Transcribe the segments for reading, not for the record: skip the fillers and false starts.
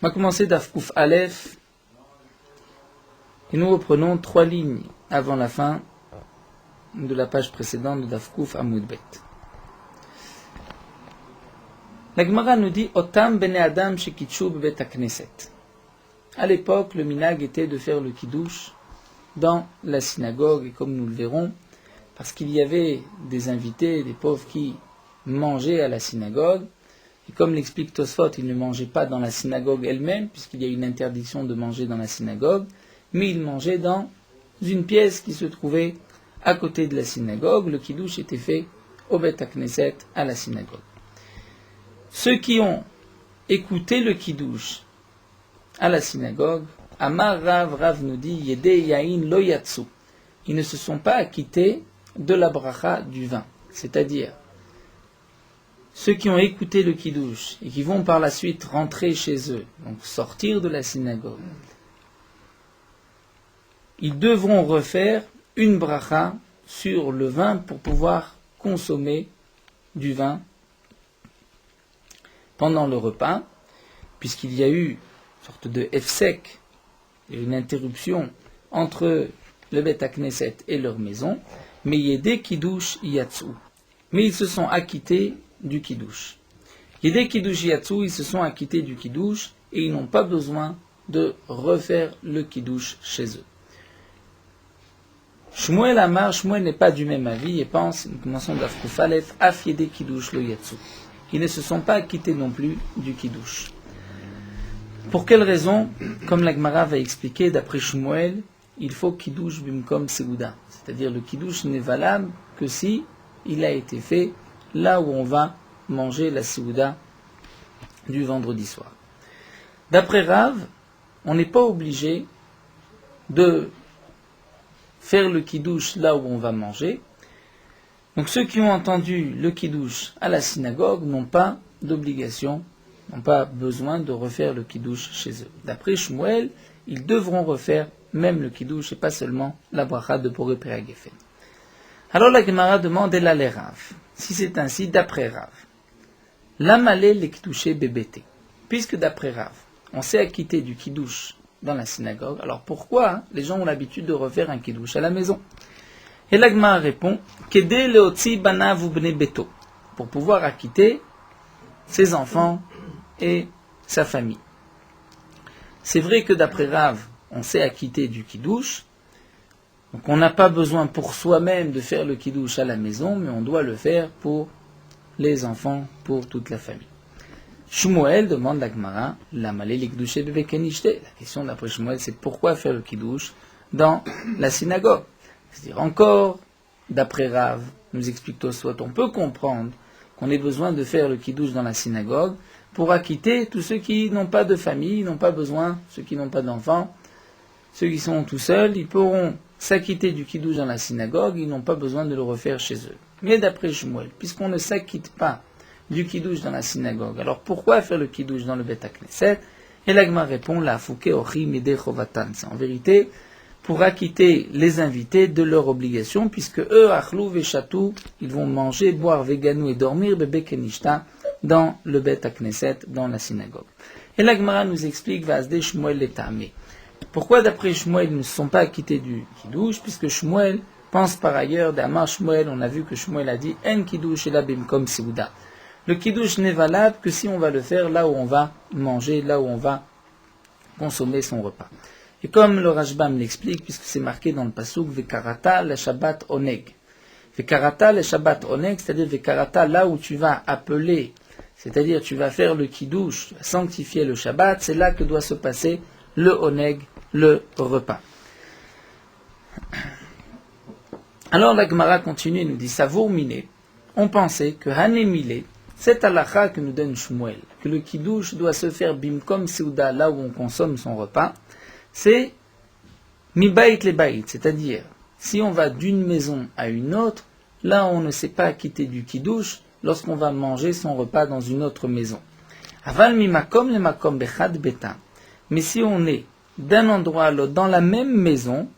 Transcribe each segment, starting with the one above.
On va commencer d'Af Kouf Aleph et nous reprenons 3 lignes avant la fin de la page précédente de d'Af Kouf Amoud Bet. La Gemara nous dit Otam bene Adam shekitshu bebet hakneset. À l'époque, le minag était de faire le kiddush dans la synagogue, et comme nous le verrons, parce qu'il y avait des invités, des pauvres qui mangeaient à la synagogue, et comme l'explique Tosfot, ils ne mangeaient pas dans la synagogue elle-même, puisqu'il y a une interdiction de manger dans la synagogue, mais ils mangeaient dans une pièce qui se trouvait à côté de la synagogue. Le kiddush était fait au Bet HaKnesset, à la synagogue. Ceux qui ont écouté le kiddush à la synagogue, Amar Rav nous dit Yede Yain Lo Yatsu. Ils ne se sont pas acquittés de la bracha du vin. C'est-à-dire, ceux qui ont écouté le kiddush et qui vont par la suite rentrer chez eux, donc sortir de la synagogue, ils devront refaire une bracha sur le vin pour pouvoir consommer du vin pendant le repas, puisqu'il y a eu une sorte de hefsek, une interruption entre le Bet HaKnesset et leur maison, mais Yedé Kiddush Yatsu. Mais ils se sont acquittés du Kiddush. Yedé Kiddush Yatsu, ils se sont acquittés du Kiddush et ils n'ont pas besoin de refaire le Kiddush chez eux. Shmuel Amar, Shmuel n'est pas du même avis et pense, nous commençons d'Af Kouf Aleph, Af Yedé Kiddush Lo Yatsu. Ils ne se sont pas acquittés non plus du Kiddush. Pour quelle raison? Comme la Gemara va expliquer, d'après Shmuel, il faut Kiddush Bimkom Segouda. C'est-à-dire le Kiddush n'est valable que si il a été fait là où on va manger la Segouda du vendredi soir. D'après Rav, on n'est pas obligé de faire le Kiddush là où on va manger. Donc ceux qui ont entendu le Kiddush à la synagogue n'ont pas d'obligation, n'ont pas besoin de refaire le Kiddush chez eux. D'après Shmuel, ils devront refaire même le Kiddush et pas seulement la bracha de Boré Pera Geffen. Alors la Gemara demande elle a les Rav. Si c'est ainsi, d'après Rav, l'amalé les Kiddushé bébété. Puisque d'après Rav, on s'est acquitté du Kiddush dans la synagogue, alors pourquoi les gens ont l'habitude de refaire un Kiddush à la maison? Et la Gemara répond Kedé leotzi banav u bnei beto, pour pouvoir acquitter ses enfants et sa famille. C'est vrai que d'après Rav, on s'est acquitté du Kiddush, donc on n'a pas besoin pour soi-même de faire le Kiddush à la maison, mais on doit le faire pour les enfants, pour toute la famille. Shmuel demande la Gemara, l'amalé li Kiddushé bebe kenishte. La question d'après Shmuel, c'est pourquoi faire le Kiddush dans la synagogue? C'est-à-dire encore, d'après Rav, nous explique Tosfot, on peut comprendre qu'on ait besoin de faire le Kiddush dans la synagogue pour acquitter tous ceux qui n'ont pas de famille, n'ont pas besoin, ceux qui n'ont pas d'enfants, ceux qui sont tout seuls, ils pourront s'acquitter du Kiddush dans la synagogue, ils n'ont pas besoin de le refaire chez eux. Mais d'après Shmuel, puisqu'on ne s'acquitte pas du Kiddush dans la synagogue, alors pourquoi faire le Kiddush dans le Bet HaKnesset? Et l'Agma répond, la fouke ochi midei chovatan. C'est en vérité pour acquitter les invités de leur obligation, puisque eux, achlou veshatou, ils vont manger, boire, veganou et dormir, bebe kenishta, dans le Bet HaKnesset, dans la synagogue. Et la Gemara nous explique, Vasde Shmuel letamé. Pourquoi d'après Shmuel ils ne se sont pas acquittés du Kiddush, puisque Shmuel pense par ailleurs, d'Amar Shmuel, on a vu que Shmuel a dit, En Kiddush ela bimkom Segouda. Le Kiddush n'est valable que si on va le faire là où on va manger, là où on va consommer son repas. Et comme le Rashbam l'explique, puisque c'est marqué dans le pasuk, Vekarata le Shabbat oneg. Vekarata le Shabbat oneg, c'est-à-dire Vekarata, là où tu vas appeler, c'est-à-dire tu vas faire le Kiddush, tu vas sanctifier le Shabbat, c'est là que doit se passer le oneg, le repas. Alors la Gemara continue et nous dit, Savour miné, on pensait que Hanemile, cette halakha que nous donne Shmuel, que le Kiddush doit se faire bimkom seuda, là où on consomme son repas, c'est mi bait le bait, c'est-à-dire, si on va d'une maison à une autre, là on ne s'est pas acquitté du Kiddush lorsqu'on va manger son repas dans une autre maison. Aval mi makom le makom bechad beta. Mais si on est d'un endroit à l'autre dans la même maison,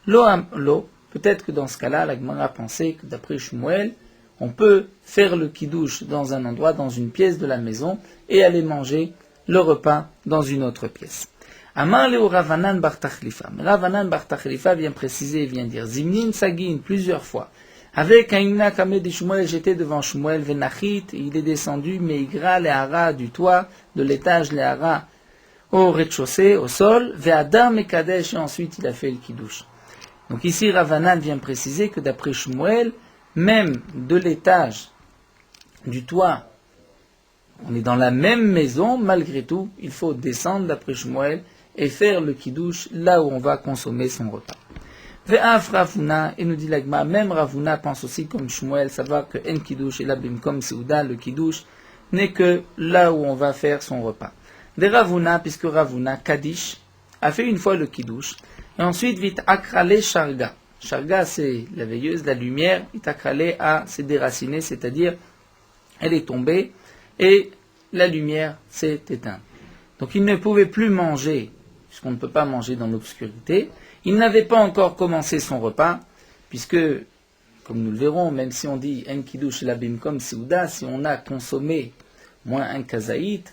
peut-être que dans ce cas-là, la Gemara a pensé que d'après Shmuel, on peut faire le Kiddush dans un endroit, dans une pièce de la maison, et aller manger le repas dans une autre pièce. Amar Leo Ravanan Bar Tachlifa. Ravanan Bar Tachlifa vient préciser, vient dire Zimnin Sagin plusieurs fois. Avec Aïna Kameh de Shmuel, j'étais devant Shmuel Venachit, il est descendu, Meigra Lehara du toit, de l'étage Lehara au rez-de-chaussée, au sol, Ve'adam et Kadesh, et ensuite il a fait le Kiddush. Donc ici Ravanan vient préciser que d'après Shmuel, même de l'étage du toit, on est dans la même maison, malgré tout, il faut descendre d'après Shmuel et faire le Kiddush là où on va consommer son repas. Ve'af Ravuna, et nous dit l'Agma, même Ravuna pense aussi comme Shmuel, savoir que En Kiddush et la Bimkom Seuda, le Kiddush, n'est que là où on va faire son repas. De Ravuna, puisque Ravuna, Kadish, a fait une fois le Kiddush, et ensuite vite akrale Sharga. Sharga, c'est la veilleuse, la lumière, vite akrale s'est déracinée, c'est-à-dire elle est tombée, et la lumière s'est éteinte. Donc il ne pouvait plus manger, puisqu'on ne peut pas manger dans l'obscurité. Il n'avait pas encore commencé son repas, puisque, comme nous le verrons, même si on dit En Kiddush la Bimkom Seuda, si on a consommé moins un kazaït,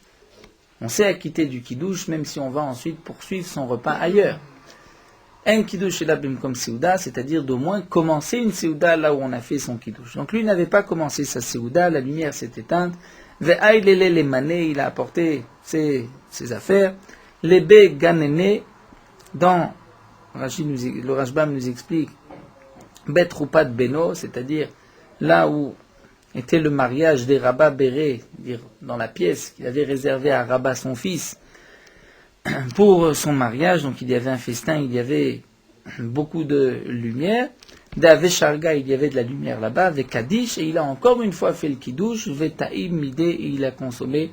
on s'est acquitté du Kiddush, même si on va ensuite poursuivre son repas ailleurs. En Kiddush la Bimkom Seuda, c'est-à-dire d'au moins commencer une Seuda là où on a fait son Kiddush. Donc lui n'avait pas commencé sa Seuda, la lumière s'est éteinte. Ve'aïlele les mané, il a apporté ses affaires. Les bé ganéné, dans le Rashbam nous explique Bet Rupat Beno, c'est-à-dire là où était le mariage des Rabba Béré, dans la pièce qu'il avait réservée à Rabba son fils pour son mariage. Donc il y avait un festin, il y avait beaucoup de lumière. D'Ave Sharga, il y avait de la lumière là-bas, avec Kadish, et il a encore une fois fait le Kiddush, Vetaïm Midé, et il a consommé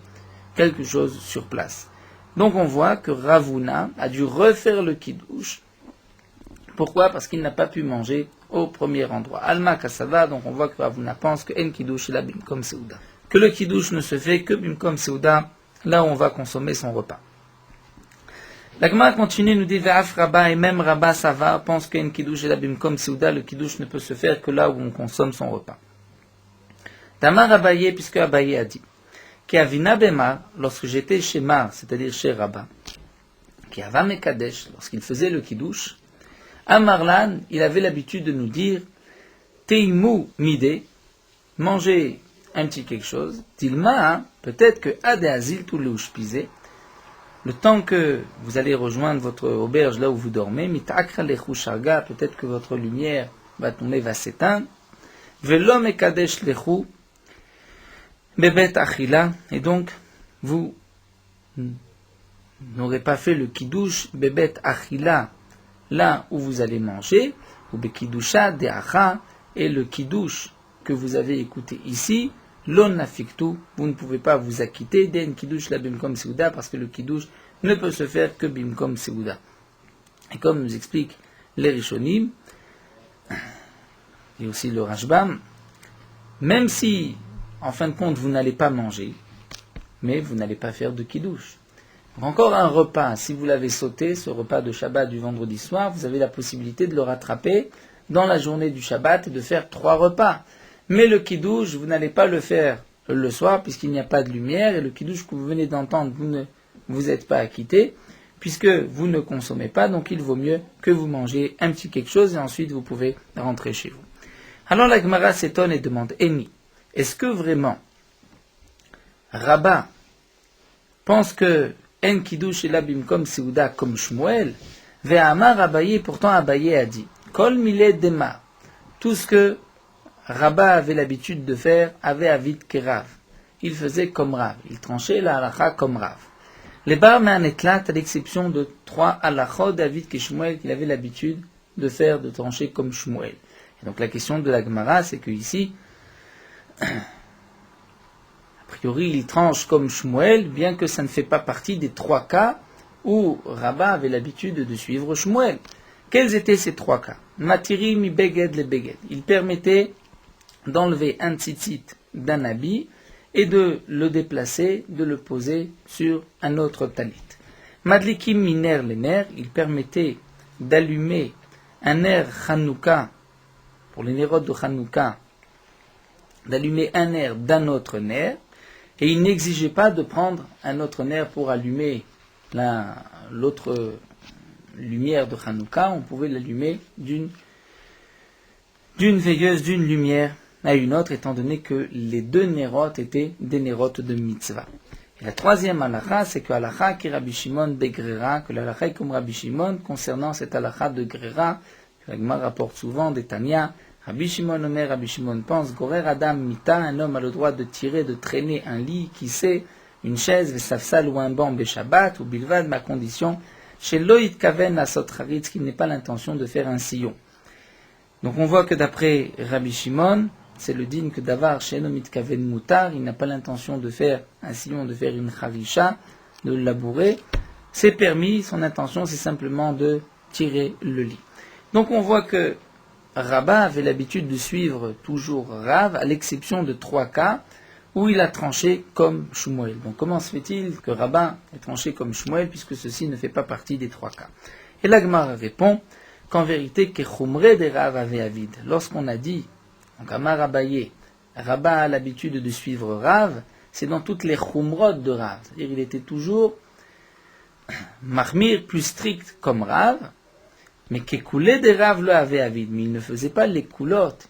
quelque chose sur place. Donc on voit que Ravuna a dû refaire le Kiddush. Pourquoi ? Parce qu'il n'a pas pu manger au premier endroit. Alma Kassava, donc on voit que Ravuna pense que En Kiddush la Bimkom Seuda. Que le Kiddush ne se fait que Bimkom Seuda, là où on va consommer son repas. La Gemara continue, nous dit Ve'af Rabba, et même Rabba Sava pense qu'en Kiddush et la Bimkom Seuda, le Kiddush ne peut se faire que là où on consomme son repas. Tamar Abaye, puisque Abaye a dit Ki Avina Bemar, lorsque j'étais chez Mar, c'est-à-dire chez Rabba, Ki Ava Mekadesh, lorsqu'il faisait le Kiddush, Amarlan, il avait l'habitude de nous dire Teimu Midé, mangez un petit quelque chose, Tilma, peut-être que Ade Azil tout le Ushpizé, le temps que vous allez rejoindre votre auberge là où vous dormez, peut-être que votre lumière va tomber, va s'éteindre. Velom ekadesh lechu bebet achila, et donc vous n'aurez pas fait le kiddush bebet achila là où vous allez manger, ou bekidusha deacha, et le kiddush que vous avez écouté ici. L'on nafiktu, vous ne pouvez pas vous acquitter d'en kiddush la bimkom seuda, parce que le kiddush ne peut se faire que bimkom seuda. Et comme nous explique les Rishonim, et aussi le Rashbam, même si, en fin de compte, vous n'allez pas manger, mais vous n'allez pas faire de kiddush. Donc encore un repas, si vous l'avez sauté, ce repas de Shabbat du vendredi soir, vous avez la possibilité de le rattraper dans la journée du Shabbat et de faire 3 repas. Mais le kiddush, vous n'allez pas le faire le soir, puisqu'il n'y a pas de lumière, et le kiddush que vous venez d'entendre, vous ne vous êtes pas acquitté, puisque vous ne consommez pas, donc il vaut mieux que vous mangez un petit quelque chose, et ensuite vous pouvez rentrer chez vous. Alors la Gemara s'étonne et demande, Eni, est-ce que vraiment Rabba pense que En kiddush et la bimkom seuda comme Shmuel, ve'amar Abaye, pourtant Abaye a dit, Kol milé dema, tout ce que Rabba avait l'habitude de faire, avait avid kerav. Il faisait comme Rav. Il tranchait la halacha comme Rav. Les bar me'anetlat, à l'exception de 3 halachot d'Avid que Shmuel, qu'il avait l'habitude de faire, de trancher comme Shmuel. Et donc la question de la Gemara, c'est que ici, a priori, il tranche comme Shmuel, bien que ça ne fait pas partie des 3 cas où Rabba avait l'habitude de suivre Shmuel. Quels étaient ces 3 cas? Matiri mi beged le beged. Il permettait d'enlever un tzitzit d'un habit et de le déplacer, de le poser sur un autre talit. Madlikim miner les nerfs, il permettait d'allumer un nerf Hanouka, pour les nérodes de Hanouka, d'allumer un nerf d'un autre nerf, Et il n'exigeait pas de prendre un autre nerf pour allumer l'autre lumière de Hanouka. On pouvait l'allumer d'une veilleuse, d'une lumière à une autre, étant donné que les deux nérotes étaient des nérotes de mitzvah. Et la troisième halakha, c'est que halakha qui Rabbi Shimon begrera, que l'halakha est comme Rabbi Shimon concernant cette halakha de grera, que la Gemara rapporte souvent des Tanya. Rabbi Shimon Omer, Rabbi Shimon pense, Gorer Adam Mita, un homme a le droit de tirer, de traîner un lit, qui sait, une chaise, vesafsal ou un banc, beshabbat, ou bilvad, ma condition, chez Loïd Kaven Asot Haritz, qui n'est pas l'intention de faire un sillon. Donc on voit que d'après Rabbi Shimon, c'est le digne que Davar, chez Nomit Kaven Mutar, il n'a pas l'intention de faire un sillon, de faire une charisha, de le labourer. C'est permis, son intention c'est simplement de tirer le lit. Donc on voit que Rabba avait l'habitude de suivre toujours Rav, à l'exception de 3 cas où il a tranché comme Shmuel. Donc comment se fait-il que Rabba ait tranché comme Shmuel, puisque ceci ne fait pas partie des 3 cas? Et la Gemara répond qu'en vérité, Kechumre de Rav avait avid. Lorsqu'on a dit, donc Amar Abaye, Rabba a l'habitude de suivre Rav, c'est dans toutes les chumrot de Rav. C'est-à-dire il était toujours Mahmir, plus strict comme Rav, mais qu'écoulé des Rav le avait avide, mais il ne faisait pas les coulottes,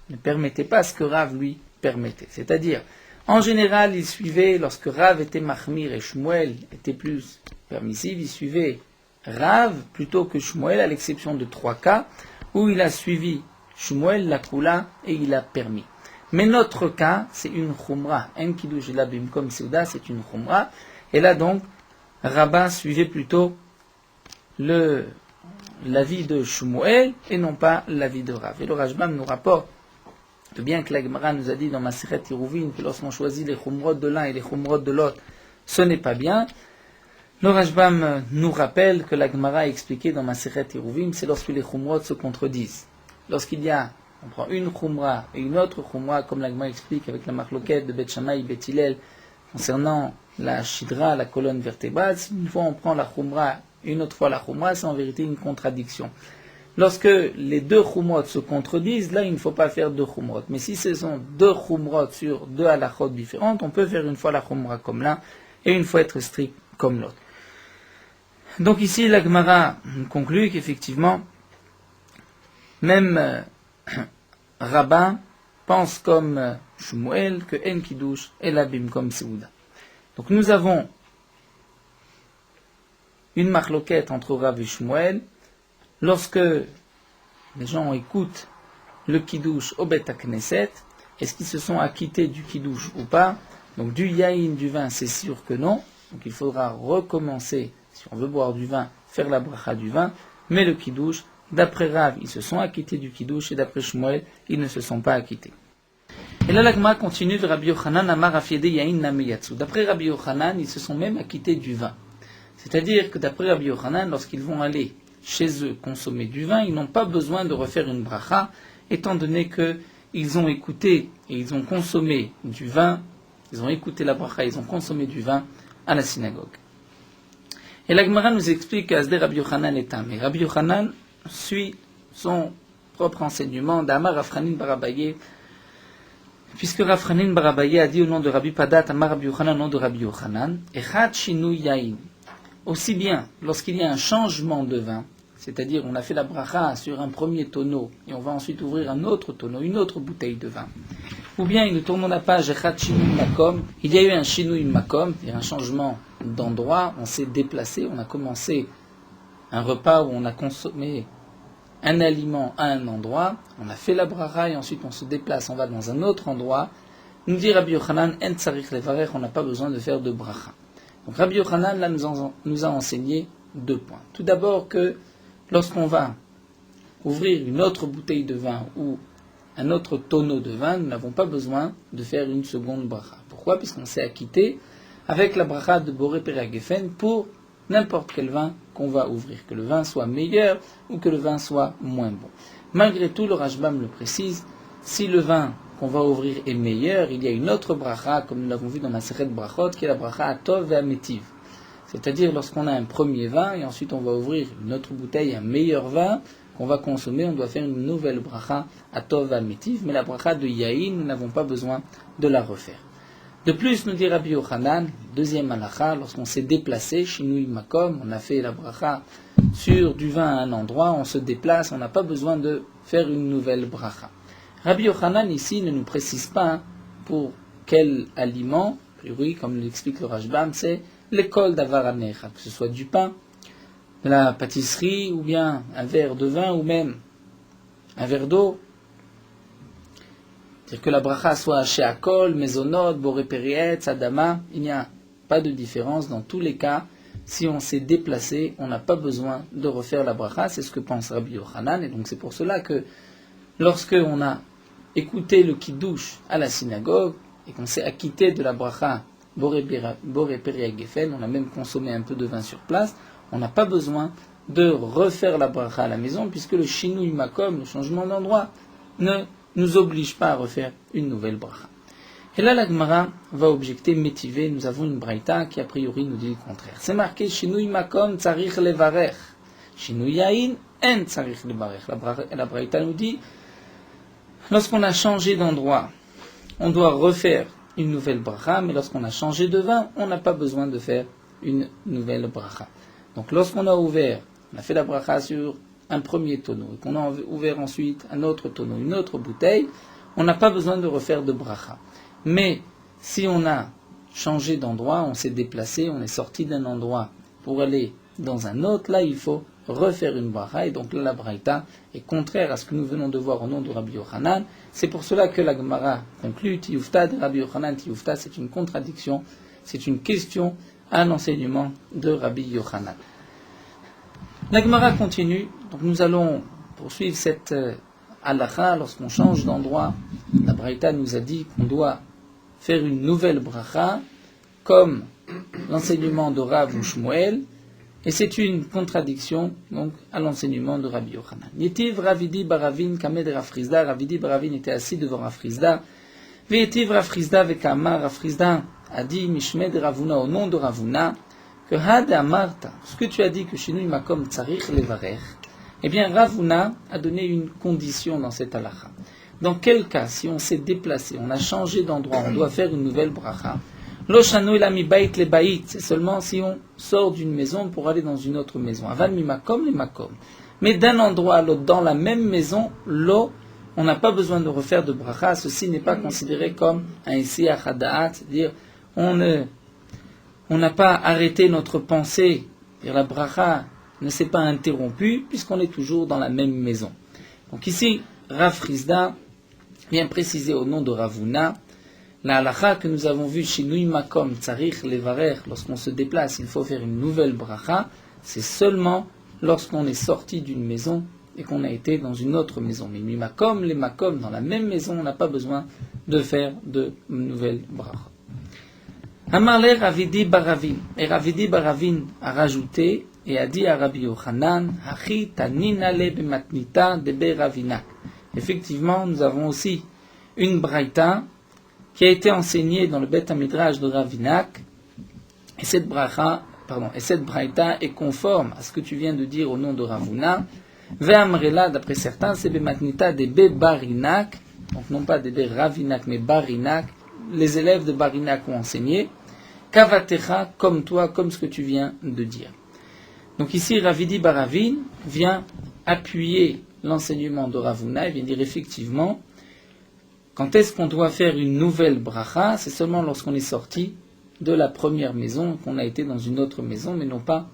ne permettait pas ce que Rav lui permettait. C'est-à-dire, en général, il suivait, lorsque Rav était Mahmir et Shmuel était plus permissif, il suivait Rav plutôt que Shmuel, à l'exception de 3 cas, où il a suivi Shmuel, la Kula, et il a permis. Mais notre cas, c'est une Khumra. En Kiddush et la Bimkom Seuda, c'est une Khumra. Et là donc, Rabba suivait plutôt l'avis de Shmuel et non pas l'avis de Rav. Et le Rajbam nous rapporte que bien que la Gemara nous a dit dans Masechet Iruvin que lorsqu'on choisit les Khumrot de l'un et les Khumrot de l'autre, ce n'est pas bien. Le Rajbam nous rappelle que la Gemara a expliqué dans Masechet Iruvin, c'est lorsque les Khumrot se contredisent. Lorsqu'il y a, on prend une Khumra et une autre Khumra, comme la Gemara explique avec la marloquette de Bet Shammai et Bet Hillel, concernant la Shidra, la colonne vertébrale, une fois on prend la Khumra, une autre fois la Khumra, c'est en vérité une contradiction. Lorsque les 2 Khumrot se contredisent, là il ne faut pas faire 2 Khumrot. Mais si ce sont 2 Khumrot sur 2 halachot différentes, on peut faire une fois la Khumra comme l'un et une fois être strict comme l'autre. Donc ici la Gemara conclut qu'effectivement, même Rabba pense comme Shmuel que En Kiddush et la Bimkom Seuda. Donc nous avons une marloquette entre Rav et Shmuel. Lorsque les gens écoutent le Kiddush au Bet HaKnesset, est-ce qu'ils se sont acquittés du Kiddush ou pas? Donc du yaïn, du vin, c'est sûr que non. Donc il faudra recommencer, si on veut boire du vin, faire la bracha du vin. Mais le Kiddush, d'après Rav, ils se sont acquittés du Kiddush, et d'après Shmuel, ils ne se sont pas acquittés. Et là, l'Agma continue de Rabbi Yochanan, Amar Afiede Yain Nameyatsu. D'après Rabbi Yochanan, ils se sont même acquittés du vin. C'est-à-dire que d'après Rabbi Yochanan, lorsqu'ils vont aller chez eux consommer du vin, ils n'ont pas besoin de refaire une bracha, étant donné qu'ils ont écouté et ils ont consommé du vin, ils ont écouté la bracha, ils ont consommé du vin à la synagogue. Et la Gemara nous explique qu'Asdé Rabbi Yochanan est un, mais Rabbi Yochanan suit son propre enseignement d'Amar Rafranin Barabaye, puisque Rafranin Barabaye a dit au nom de Rabbi Padat, Amar Rabbi Yochanan au nom de Rabbi Yochanan, Echad Shinu Yain. Aussi bien lorsqu'il y a un changement de vin, c'est-à-dire on a fait la bracha sur un premier tonneau et on va ensuite ouvrir un autre tonneau, une autre bouteille de vin. Ou bien, nous tournons la page Echad Shinui Makom, il y a eu un Shinui Makom, c'est-à-dire un changement d'endroit, on s'est déplacé, on a commencé un repas où on a consommé un aliment à un endroit, on a fait la bracha et ensuite on se déplace, on va dans un autre endroit. Nous dit Rabbi Yochanan, En Tsarich Levarech, on n'a pas besoin de faire de bracha. Donc Rabbi Yochanan là, nous a enseigné 2 points. Tout d'abord que lorsqu'on va ouvrir une autre bouteille de vin ou un autre tonneau de vin, nous n'avons pas besoin de faire une seconde bracha. Pourquoi? Puisqu'on s'est acquitté avec la bracha de Boré Peragefen pour n'importe quel vin qu'on va ouvrir, que le vin soit meilleur ou que le vin soit moins bon. Malgré tout, le Rajbam le précise, si le vin qu'on va ouvrir est meilleur, il y a une autre bracha, comme nous l'avons vu dans la Masechet Brachot, qui est la bracha Atov et Ametiv. C'est-à-dire lorsqu'on a un premier vin et ensuite on va ouvrir une autre bouteille, un meilleur vin qu'on va consommer, on doit faire une nouvelle bracha Atov et Ametiv, mais la bracha de Yaïn, nous n'avons pas besoin de la refaire. De plus, nous dit Rabbi Yochanan, deuxième halakha, lorsqu'on s'est déplacé, Shinui Makom, on a fait la bracha sur du vin à un endroit, on se déplace, on n'a pas besoin de faire une nouvelle bracha. Rabbi Yochanan ici ne nous précise pas pour quel aliment, a priori, comme l'explique le Rashbam, c'est l'école d'Avaranecha, que ce soit du pain, de la pâtisserie, ou bien un verre de vin, ou même un verre d'eau. C'est-à-dire que la bracha soit sheakol, mezonot, boré perietz, adama, il n'y a pas de différence dans tous les cas. Si on s'est déplacé, on n'a pas besoin de refaire la bracha, c'est ce que pense Rabbi Yochanan, et donc c'est pour cela que lorsque on a écouté le kiddush à la synagogue, et qu'on s'est acquitté de la bracha boré perietz gefen, on a même consommé un peu de vin sur place, on n'a pas besoin de refaire la bracha à la maison, puisque le shinui makom, le changement d'endroit, ne nous oblige pas à refaire une nouvelle bracha. Et là, la Gemara va objecter métivé. Nous avons une braïta qui, a priori, nous dit le contraire. C'est marqué Shinui makom tsarich levarech. Shinui yain en tsarich levarech. La braïta nous dit lorsqu'on a changé d'endroit, on doit refaire une nouvelle bracha, mais lorsqu'on a changé de vin, on n'a pas besoin de faire une nouvelle bracha. Donc, lorsqu'on a ouvert, on a fait la bracha sur un premier tonneau, et qu'on a ouvert ensuite un autre tonneau, une autre bouteille, on n'a pas besoin de refaire de bracha. Mais si on a changé d'endroit, on s'est déplacé, on est sorti d'un endroit pour aller dans un autre, là il faut refaire une bracha, et donc là la braïta est contraire à ce que nous venons de voir au nom de Rabbi Yochanan. C'est pour cela que la Gemara conclut, Tiyufta de Rabbi Yochanan, Tiyufta c'est une contradiction, c'est une question à l'enseignement de Rabbi Yochanan. La Gemara continue, donc nous allons poursuivre cette halakha lorsqu'on change d'endroit. La braïta nous a dit qu'on doit faire une nouvelle bracha, comme l'enseignement de Rav ou Shmuel, et c'est une contradiction donc à l'enseignement de Rabbi Yochanan. Yetiv Ravidi Baravin Kamed Rafrizda, Ravidi Baravin était assis devant Rafrizda, Veyetiv Rafrizda Vekama, Rafrizda a dit Mishmed Ravuna au nom de Ravuna, que Had Amarta, ce que tu as dit que Shinui Makom Tsarich Levarech, eh bien Ravuna a donné une condition dans cette halakha. Dans quel cas, si on s'est déplacé, on a changé d'endroit, on doit faire une nouvelle bracha, Lo Shanu Elami Bait Le Bait, c'est seulement si on sort d'une maison pour aller dans une autre maison. Aval Mi Makom Le Makom. Mais d'un endroit à l'autre, dans la même maison, Lo, on n'a pas besoin de refaire de bracha, ceci n'est pas considéré comme un Isiach Hada'at, c'est-à-dire on n'a pas arrêté notre pensée, c'est-à-dire la bracha ne s'est pas interrompue, puisqu'on est toujours dans la même maison. Donc ici, Rav Frizda vient préciser au nom de Ravuna, la halakha que nous avons vue chez Nui Makom Tsarich Levarer, lorsqu'on se déplace, il faut faire une nouvelle bracha, c'est seulement lorsqu'on est sorti d'une maison et qu'on a été dans une autre maison. Mais Nui Makom, les Makom, dans la même maison, on n'a pas besoin de faire de nouvelles bracha. Amarle Ravidi Baravin. Et Ravidi Baravin a rajouté et a dit à Rabbi Yochanan, Hachi taninale bematnita debe Ravinak. Effectivement, nous avons aussi une braïta qui a été enseignée dans le Bet HaMidrash de Ravinak, et cette braïta est conforme à ce que tu viens de dire au nom de Ravuna. Ve'amrela, d'après certains, c'est bematnita debe Barinak, donc non pas debe Ravinak, mais Barinak. Les élèves de Barinak ont enseigné, Kavatecha, comme toi, comme ce que tu viens de dire. Donc ici, Ravidi Baravin vient appuyer l'enseignement de Ravuna, il vient dire effectivement, quand est-ce qu'on doit faire une nouvelle bracha, c'est seulement lorsqu'on est sorti de la première maison, qu'on a été dans une autre maison, mais non pas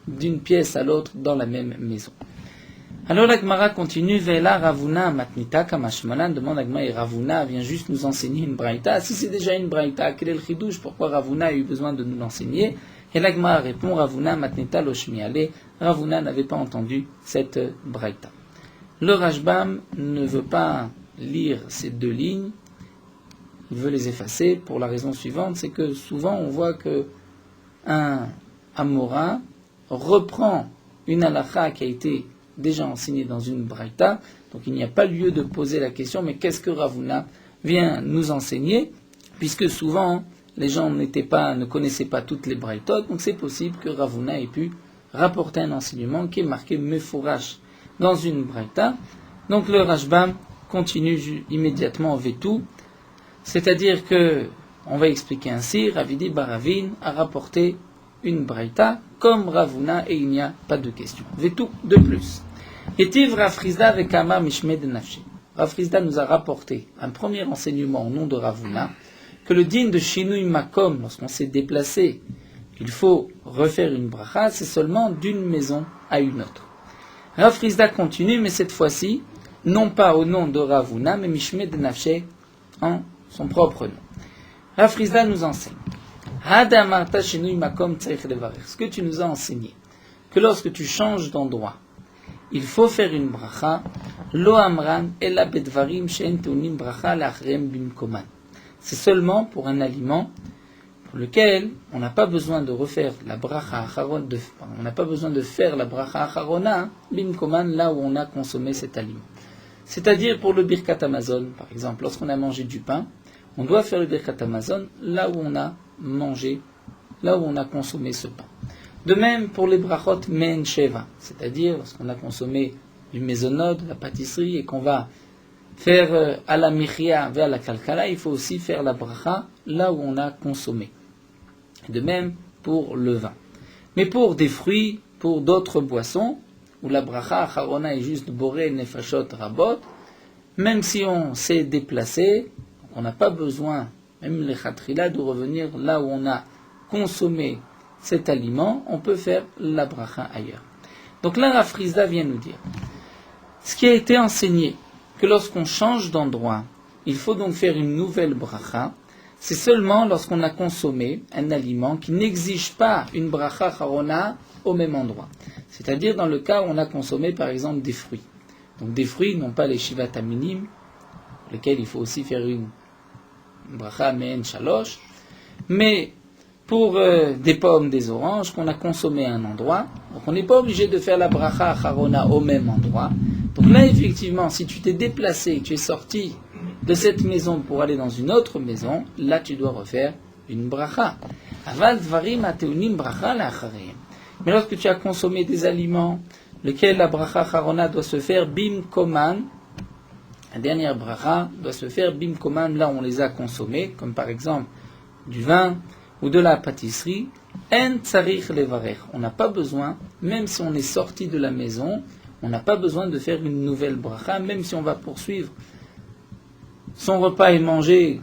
d'une pièce à l'autre dans la même maison. Alors la Gemara continue, Ve'ela Ravuna matnita kamashmanan, demande la Gemara, et Ravuna vient juste nous enseigner une braïta. Si c'est déjà une braïta, quel est le chidouche? Pourquoi Ravuna a eu besoin de nous l'enseigner? Et la Gemara répond, Ravuna matnita lo shmiale, Ravuna n'avait pas entendu cette braïta. Le Rashbam ne veut pas lire ces deux lignes, il veut les effacer pour la raison suivante, c'est que souvent on voit que un Amora reprend une halakha qui a été déjà enseignée dans une braïta, donc il n'y a pas lieu de poser la question, mais qu'est-ce que Ravuna vient nous enseigner, puisque souvent les gens ne connaissaient pas toutes les braïtot, donc c'est possible que Ravuna ait pu rapporter un enseignement qui est marqué Mefourash dans une braïta. Donc le Rashbam continue immédiatement au Vetou, c'est-à-dire que On va expliquer ainsi, Ravidi Baravin a rapporté une braïta comme Ravuna et il n'y a pas de question. Vetou de plus. Etiv Rafrizda avec Amar Mishme de Nafshi. Rafrizda nous a rapporté un premier enseignement au nom de Ravuna que le din de Shinui Makom, lorsqu'on s'est déplacé, qu'il faut refaire une bracha, c'est seulement d'une maison à une autre. Rafrizda continue, mais cette fois-ci, non pas au nom de Ravuna, mais Mishme de Nafshi en son propre nom. Rafrizda nous enseigne. Ce que tu nous as enseigné, que lorsque tu changes d'endroit, il faut faire une bracha. Lo amran ela bedvarim she'en teunim bracha la'achrem bimkoman. C'est seulement pour un aliment pour lequel on n'a pas besoin de refaire la bracha acharon, on n'a pas besoin de faire la bracha acharona bimkoman là où on a consommé cet aliment. C'est-à-dire pour le birkat Amazon, par exemple, lorsqu'on a mangé du pain, on doit faire le birkat Amazon là où on a mangé, là où on a consommé ce pain. De même pour les brachot men sheva, c'est-à-dire lorsqu'on a consommé du mezonot, de la pâtisserie, et qu'on va faire à la michia vers la kalkala, il faut aussi faire la bracha là où on a consommé. De même pour le vin. Mais pour des fruits, pour d'autres boissons, où la bracha acharona est juste boré nefashot rabot, même si on s'est déplacé, on n'a pas besoin, même les khatrila, de revenir là où on a consommé cet aliment, on peut faire la bracha ailleurs. Donc là, Rafrizda vient nous dire, ce qui a été enseigné, que lorsqu'on change d'endroit, il faut donc faire une nouvelle bracha, c'est seulement lorsqu'on a consommé un aliment qui n'exige pas une bracha charona au même endroit. C'est-à-dire dans le cas où on a consommé par exemple des fruits. Donc des fruits, non pas les shivata minim, pour lesquels il faut aussi faire une bracha me'en shalosh, mais pour des pommes, des oranges qu'on a consommé à un endroit, donc on n'est pas obligé de faire la bracha charona au même endroit. Donc là effectivement, si tu t'es déplacé, tu es sorti de cette maison pour aller dans une autre maison, là tu dois refaire une bracha. Aval dvarim ateunim bracha la'acharem. Mais lorsque tu as consommé des aliments, lequel la bracha charona doit se faire bim koman, la dernière bracha doit se faire bim koman, là où on les a consommés, comme par exemple du vin ou de la pâtisserie, en tsarich levarech. On n'a pas besoin, même si on est sorti de la maison, on n'a pas besoin de faire une nouvelle bracha, même si on va poursuivre son repas et manger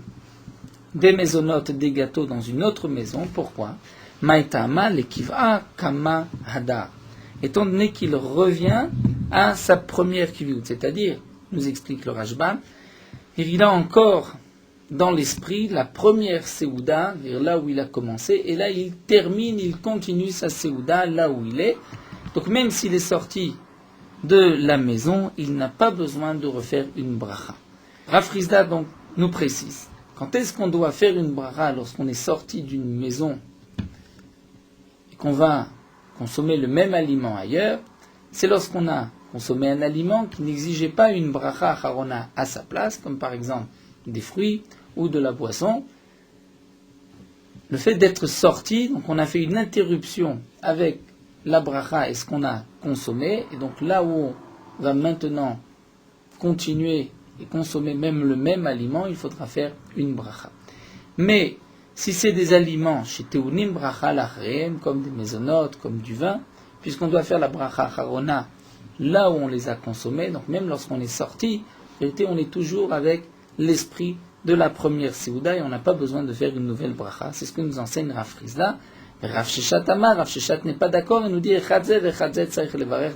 des maisonnotes, des gâteaux dans une autre maison. Pourquoi? Maïtama lekiv'a kama hadar. Étant donné qu'il revient à sa première kivut, c'est-à-dire, nous explique le Rashbam, il a encore dans l'esprit la première séouda, vers là où il a commencé, et là il termine, il continue sa séouda là où il est. Donc même s'il est sorti de la maison, il n'a pas besoin de refaire une bracha. Rafrizda donc nous précise, quand est-ce qu'on doit faire une bracha lorsqu'on est sorti d'une maison et qu'on va consommer le même aliment ailleurs? C'est lorsqu'on a consommé un aliment qui n'exigeait pas une bracha acharona à sa place, comme par exemple des fruits ou de la boisson. Le fait d'être sorti, donc on a fait une interruption avec la bracha et ce qu'on a consommé, et donc là où on va maintenant continuer et consommer même le même aliment, il faudra faire une bracha. Mais si c'est des aliments chez Teunim bracha lachrem, comme des maisonnotes, comme du vin, puisqu'on doit faire la bracha charona là où on les a consommés, donc même lorsqu'on est sorti, en réalité on est toujours avec l'esprit de la première séouda et on n'a pas besoin de faire une nouvelle bracha. C'est ce que nous enseigne Rav Frizda. Rav Sheshat Amar, Rav Sheshat n'est pas d'accord et nous dit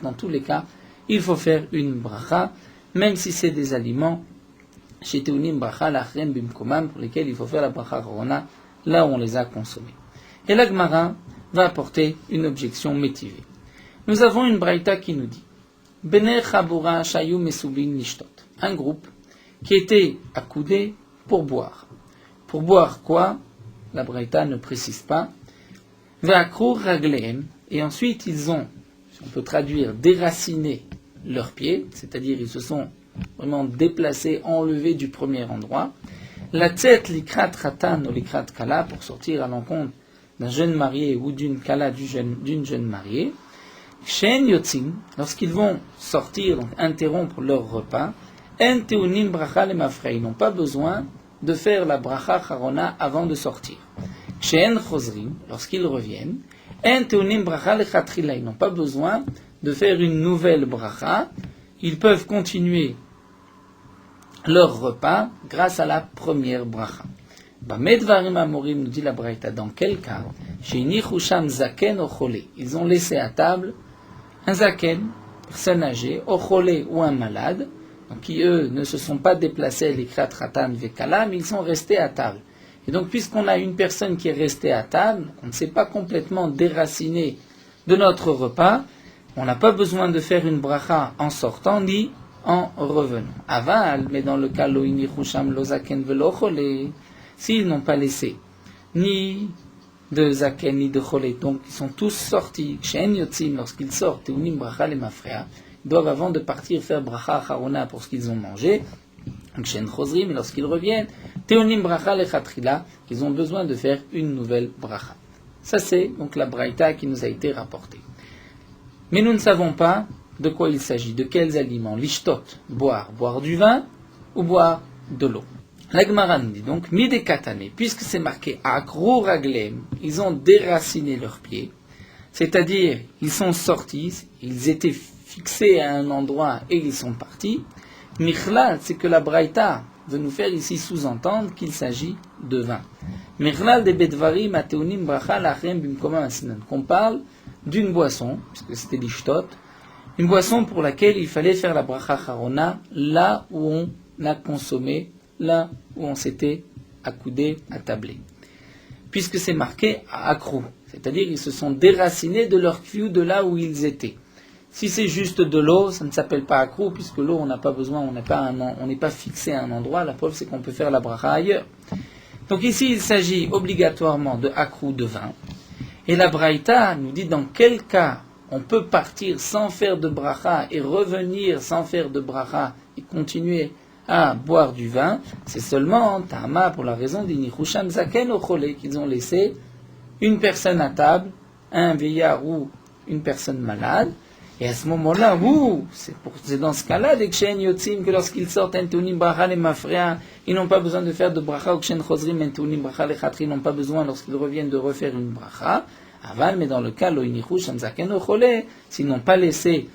dans tous les cas, il faut faire une bracha, même si c'est des aliments chez Teunim bracha lachrem bimkomam, pour lesquels il faut faire la bracha charona là où on les a consommés. Et la Gemara va apporter une objection métivée. Nous avons une braïta qui nous dit Bene Chabura Shayu Mesubin Nishtot, un groupe qui était accoudé pour boire. Pour boire quoi? La braïta ne précise pas. Ve'akrur raglehem, et ensuite ils ont, si on peut traduire, déraciné leurs pieds, c'est-à-dire ils se sont vraiment déplacés, enlevés du premier endroit. La tête likrat ratan ou likrat kala, pour sortir à l'encontre d'un jeune marié ou d'une kala d'une jeune mariée. Shen yotzim, lorsqu'ils vont sortir, donc interrompre leur repas, en teunim bracha lemafrei, ils n'ont pas besoin de faire la bracha charona avant de sortir. She'en chozrim, lorsqu'ils reviennent, en teonim bracha lechatrila, ils n'ont pas besoin de faire une nouvelle bracha, ils peuvent continuer leur repas grâce à la première bracha. Bamedvarim amorim, nous dit la Braïta, dans quel cas? She'inichu sham zaken o cholé, ils ont laissé à table un zaken, personne âgée, o cholé ou un malade, donc qui eux ne se sont pas déplacés à l'ikrat ratan vekala, mais ils sont restés à table. Et donc, puisqu'on a une personne qui est restée à table, on ne s'est pas complètement déraciné de notre repas, on n'a pas besoin de faire une bracha en sortant ni en revenant. Aval, mais dans le cas loini chusham lozaken velo cholé, s'ils n'ont pas laissé ni de zaken ni de cholé, donc ils sont tous sortis, shen yotzim, lorsqu'ils sortent, teunim bracha les mafrea, ils doivent avant de partir faire bracha charona pour ce qu'ils ont mangé, shen chozrim, et lorsqu'ils reviennent, teunim bracha le chatrila, ils ont besoin de faire une nouvelle bracha. Ça c'est donc la braïta qui nous a été rapportée. Mais nous ne savons pas de quoi il s'agit, de quels aliments. L'ishtot, boire du vin ou boire de l'eau. La Gemara nous dit donc, mide katane, puisque c'est marqué akru raglem, ils ont déraciné leurs pieds, c'est-à-dire ils sont sortis, ils étaient fixés à un endroit et ils sont partis. Michlal, c'est que la Braïta veut nous faire ici sous-entendre qu'il s'agit de vin. Michlal de bedvarim ateunim bracha lachem bimkomam asinan, qu'on parle d'une boisson, puisque c'était l'ishtot, une boisson pour laquelle il fallait faire la bracha charona là où on a consommé, là où on s'était accoudé, attablé. Puisque c'est marqué akru, c'est-à-dire ils se sont déracinés de leur kviou, de là où ils étaient. Si c'est juste de l'eau, ça ne s'appelle pas akru, puisque l'eau on n'a pas besoin, on n'est pas fixé à un endroit, la preuve c'est qu'on peut faire la bracha ailleurs. Donc ici il s'agit obligatoirement de akru, de vin. Et la Braïta nous dit dans quel cas on peut partir sans faire de bracha et revenir sans faire de bracha et continuer à boire du vin. C'est seulement Tama pour la raison d'Inichusham Zaken au Cholé qu'ils ont laissé une personne à table, un vieillard ou une personne malade. Et à ce moment-là, c'est dans ce cas-là, des Kshen Yotzim, que lorsqu'ils sortent, Entounim Bracha les Mafrea, ils n'ont pas besoin de faire de Bracha, ou Kshen Chozrim, Entounim Bracha les Chatri, ils n'ont pas besoin, lorsqu'ils reviennent, de refaire une Bracha. Aval, mais dans le cas, Loinichou, Shamzaken Ochole, s'ils n'ont pas laissé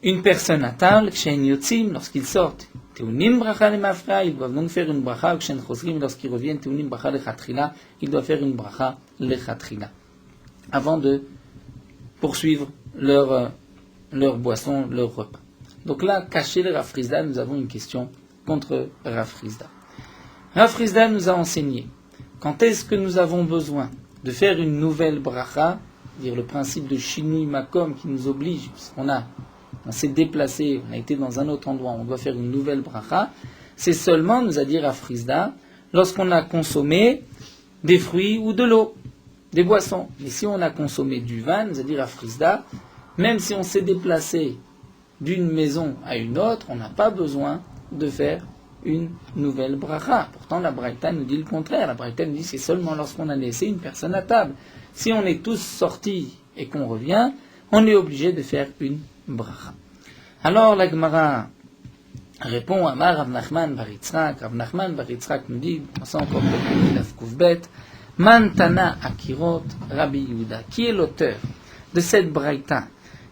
une personne à table, Kshen Yotzim, lorsqu'ils sortent, Teunim Bracha les Mafrea, ils doivent donc faire une Bracha, ou Kshen Chozrim, lorsqu'ils reviennent, Teunim Bracha les Chatrila, ils doivent faire une Bracha les Chatrila. Avant de poursuivre leur boisson, leur repas. Donc là, caché le Rav Frisda, nous avons une question contre Rav Frisda. Rav Frisda nous a enseigné quand est-ce que nous avons besoin de faire une nouvelle bracha, dire le principe de Shinui Makom qui nous oblige, puisqu'on s'est déplacé, on a été dans un autre endroit, on doit faire une nouvelle bracha, c'est seulement, nous a dit Rav Frisda, lorsqu'on a consommé des fruits ou de l'eau, des boissons. Mais si on a consommé du vin, nous a dit Rav Frisda, même si on s'est déplacé d'une maison à une autre, on n'a pas besoin de faire une nouvelle bracha. Pourtant, la Braïta nous dit le contraire. La Braïta nous dit c'est seulement lorsqu'on a laissé une personne à table. Si on est tous sortis et qu'on revient, on est obligé de faire une bracha. Alors, la Gemara répond à Rav Nachman bar Yitzhak. Rav Nachman bar Yitzhak nous dit, on sent encore le Daf Koufbet, Mantana Akirot Rabbi Yehuda, qui est l'auteur de cette Braïta,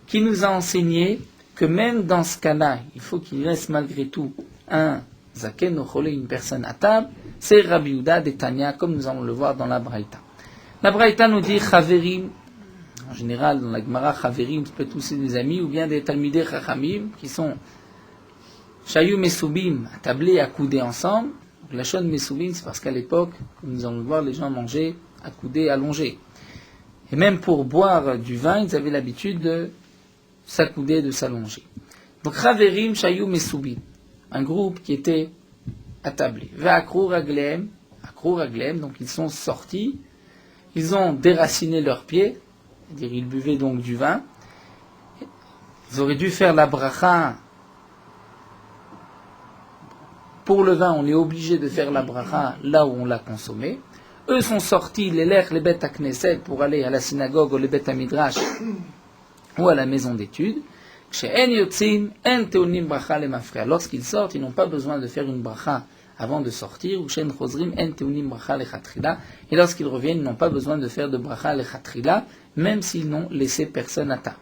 qui nous a enseigné que même dans ce cas-là, il faut qu'il reste malgré tout un Zaken Ocholé, une personne à table, c'est Rabbi Yehuda de Tanya, comme nous allons le voir dans la Braïta. La Braïta nous dit Chaverim, en général dans la Gemara, Chaverim, ça peut être aussi des amis, ou bien des Talmidei Chachamim, qui sont Shayu Mesubim, attablés, accoudés ensemble. La Shon Mesubim, c'est parce qu'à l'époque, comme nous allons le voir, les gens mangeaient accoudés, allongés. Et même pour boire du vin, ils avaient l'habitude de s'accouder, de s'allonger. Donc Chaverim, Shayu Mesubim, un groupe qui était attablé. Ve'akru raglem, donc ils sont sortis, ils ont déraciné leurs pieds, c'est-à-dire ils buvaient donc du vin. Ils auraient dû faire la bracha. Pour le vin, on est obligé de faire la bracha là où on l'a consommé. Eux sont sortis, les bêtes à Knesset, pour aller à la synagogue ou les bêtes à Midrash ou à la maison d'études. Lorsqu'ils sortent, ils n'ont pas besoin de faire une bracha avant de sortir, ou shen chozrim en teunim bracha lechatrila, et lorsqu'ils reviennent, ils n'ont pas besoin de faire de bracha lechatrila, même s'ils n'ont laissé personne à table.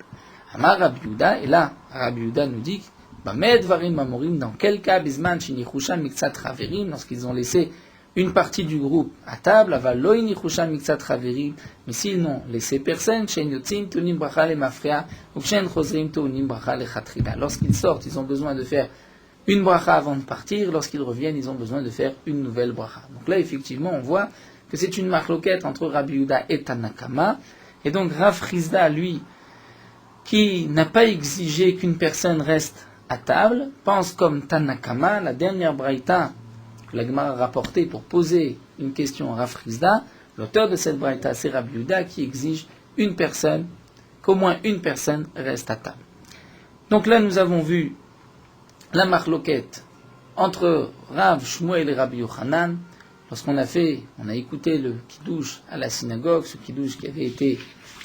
Amar Rabbi Yehuda, et là, Rabbi Yehuda nous dit, Bamed varim amorim, dans quel cas, bisman shinichusha miktsat chaverim, lorsqu'ils ont laissé une partie du groupe à table, aval lo inichusha miktsat chaverim, mais s'ils n'ont laissé personne, shen yotzin teunim bracha lemafria, ou shen chozrim teunim bracha lechatrila. Lorsqu'ils sortent, ils ont besoin de faire une bracha avant de partir, lorsqu'ils reviennent, ils ont besoin de faire une nouvelle bracha. Donc là, effectivement, on voit que c'est une marloquette entre Rabbi Yehuda et Tanakama, et donc Rav Chizda, lui, qui n'a pas exigé qu'une personne reste à table, pense comme Tanakama, la dernière braïta que la Gemara a rapportée pour poser une question à Rav Chizda. L'auteur de cette braïta, c'est Rabbi Yehuda, qui exige une personne, qu'au moins une personne reste à table. Donc là, nous avons vu la marloquette entre Rav Shmuel et Rabbi Yochanan. Lorsqu'on a écouté le kiddush à la synagogue, ce kiddush qui avait été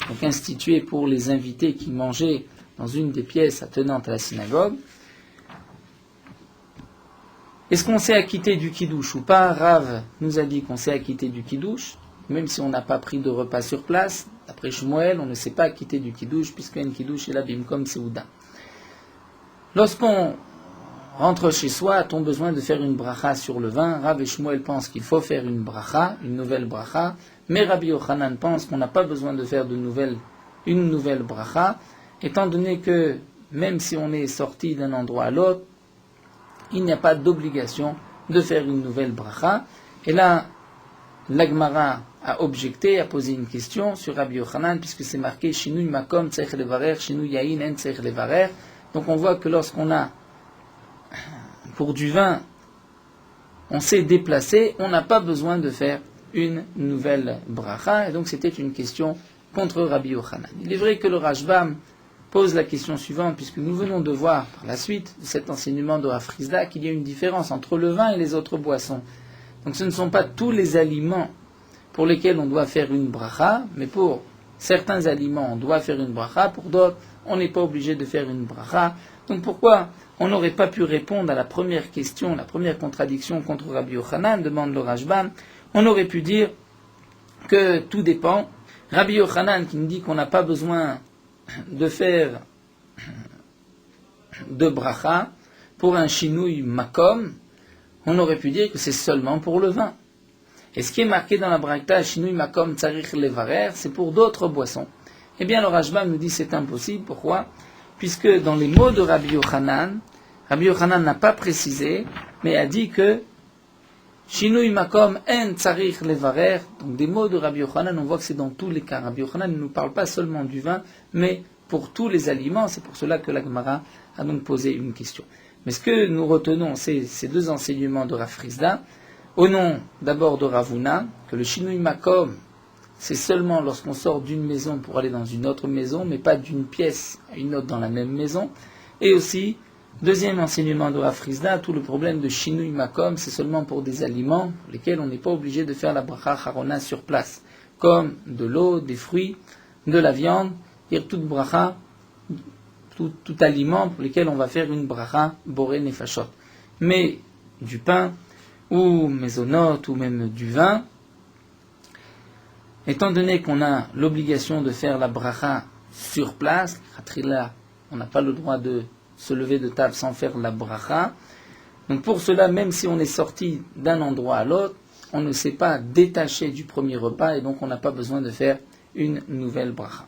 donc institué pour les invités qui mangeaient dans une des pièces attenantes à la synagogue. Est-ce qu'on s'est acquitté du kiddush ou pas? Rav nous a dit qu'on s'est acquitté du kiddush, même si on n'a pas pris de repas sur place. D'après Shmuel, on ne s'est pas acquitté du kiddush, puisqu'un kiddush est là bimkom seuda. Lorsqu'on rentre chez soi, a-t-on besoin de faire une bracha sur le vin? Rav et Shmuel pensent qu'il faut faire une bracha, une nouvelle bracha, mais Rabbi Yochanan pense qu'on n'a pas besoin de faire une nouvelle bracha, étant donné que même si on est sorti d'un endroit à l'autre, il n'y a pas d'obligation de faire une nouvelle bracha. Et là, l'Agmara a objecté, a posé une question sur Rabbi Yochanan, puisque c'est marqué Shinui makom tzech levarer, Shinui yain en tzech levarer. Donc on voit que lorsqu'on a pour du vin, on s'est déplacé, on n'a pas besoin de faire une nouvelle bracha, et donc c'était une question contre Rabbi Yochanan. Il est vrai que le Rashbam pose la question suivante, puisque nous venons de voir par la suite de cet enseignement de Rav Chizda qu'il y a une différence entre le vin et les autres boissons. Donc ce ne sont pas tous les aliments pour lesquels on doit faire une bracha, mais pour certains aliments on doit faire une bracha, pour d'autres on n'est pas obligé de faire une bracha. Donc pourquoi on n'aurait pas pu répondre à la première question, la première contradiction contre Rabbi Yochanan, demande le Rashbam? On aurait pu dire que tout dépend. Rabbi Yochanan qui nous dit qu'on n'a pas besoin de faire de bracha pour un shinui makom, on aurait pu dire que c'est seulement pour le vin. Et ce qui est marqué dans la braïta, shinui makom tsarich levarer, c'est pour d'autres boissons. Eh bien, le Rashbam nous dit c'est impossible. Pourquoi? Puisque dans les mots de Rabbi Yochanan n'a pas précisé, mais a dit que Shinui makom en tsarich levarer, donc des mots de Rabbi Yochanan, on voit que c'est dans tous les cas. Rabbi Yochanan ne nous parle pas seulement du vin, mais pour tous les aliments. C'est pour cela que la Gemara a donc posé une question. Mais ce que nous retenons, c'est ces deux enseignements de Rav Chizda, au nom d'abord de Ravuna, que le Shinui makom, c'est seulement lorsqu'on sort d'une maison pour aller dans une autre maison, mais pas d'une pièce à une autre dans la même maison. Et aussi, deuxième enseignement de Rav Chizda, tout le problème de Shinui makom, c'est seulement pour des aliments pour lesquels on n'est pas obligé de faire la bracha harona sur place, comme de l'eau, des fruits, de la viande, et toute bracha, tout aliment pour lesquels on va faire une bracha boré nefashot. Mais du pain, ou mezonot, ou même du vin, étant donné qu'on a l'obligation de faire la bracha sur place, on n'a pas le droit de se lever de table sans faire la bracha. Donc pour cela, même si on est sorti d'un endroit à l'autre, on ne s'est pas détaché du premier repas et donc on n'a pas besoin de faire une nouvelle bracha.